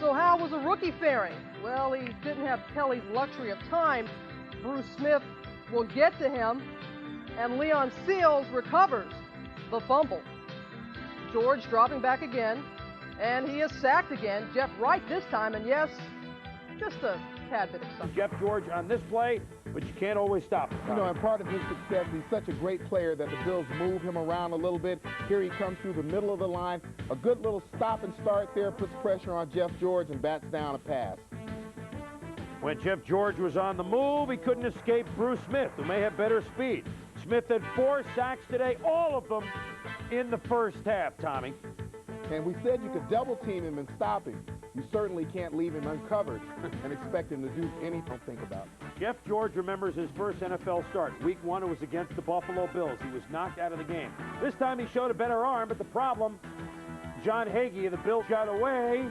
So how was a rookie faring? Well, he didn't have Kelly's luxury of time. Bruce Smith will get to him, and Leon Seals recovers the fumble. George dropping back again, and he is sacked again. Jeff Wright this time, and yes, just a tad bit excited. Jeff George on this play, but you can't always stop him. You know, and part of his success, he's such a great player that the Bills move him around a little bit. Here he comes through the middle of the line. A good little stop and start there, puts pressure on Jeff George and bats down a pass. When Jeff George was on the move, he couldn't escape Bruce Smith, who may have better speed. Smith had 4 sacks today, all of them in the first half, Tommy. And we said you could double team him and stop him. You certainly can't leave him uncovered and expect him to do anything. Don't think about it. Jeff George remembers his first NFL start. Week 1, it was against the Buffalo Bills. He was knocked out of the game. This time he showed a better arm, but the problem, John Hagee of the Bills got away.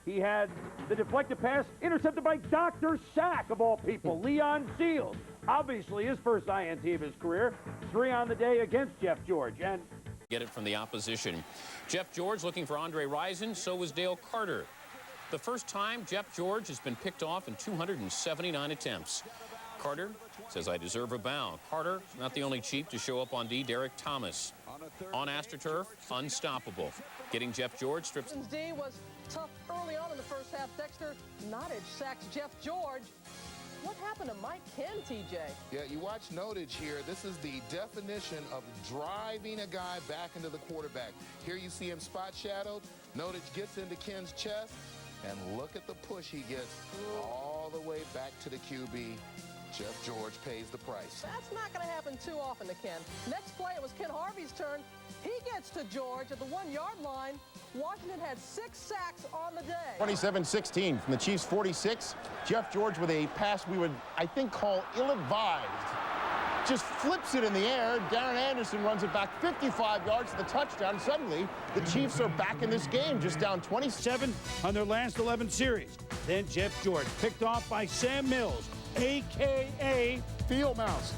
He had the deflected pass intercepted by Dr. Sack, of all people, Leon Seals. Obviously his first INT of his career. 3 on the day against Jeff George. And get it from the opposition. Jeff George looking for Andre Rison, so was Dale Carter. The first time Jeff George has been picked off in 279 attempts. Carter says, I deserve a bound. Carter, not the only Chief to show up on D. Derek Thomas. On AstroTurf, unstoppable. Getting Jeff George strips. D was tough early on in the first half. Dexter Nottage sacks Jeff George. What happened to Mike Ken, TJ? Yeah, you watch Nottage here. This is the definition of driving a guy back into the quarterback. Here you see him spot shadowed. Nottage gets into Ken's chest, and look at the push he gets all the way back to the QB. Jeff George pays the price. That's not going to happen too often to Ken. Next play, it was Ken Harvey's turn. He gets to George at the 1-yard line. Washington had 6 sacks on the day. 27-16 from the Chiefs' 46. Jeff George with a pass we would, I think, call ill-advised. Just flips it in the air. Darren Anderson runs it back 55 yards to the touchdown. Suddenly, the Chiefs are back in this game, just down 27 on their last 11 series. Then Jeff George picked off by Sam Mills, a.k.a. Field Mouse.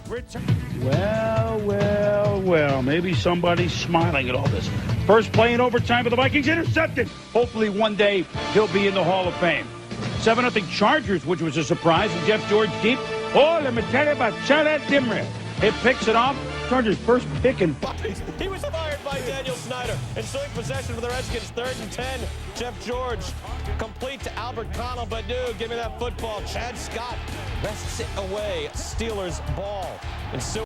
Well, maybe somebody's smiling at all this. First play in overtime for the Vikings, intercepted. Hopefully one day he'll be in the Hall of Fame. 7-0 Chargers, which was a surprise, and Jeff George deep. Oh, let me tell you about Chalet Dimre. It picks it off. Chargers first pick and he was fired by Daniel Snyder. Ensuing possession for the Redskins, 3rd and 10. Jeff George complete to Albert Connell, but dude, give me that football. Chad Scott, best sit away, Steelers ball.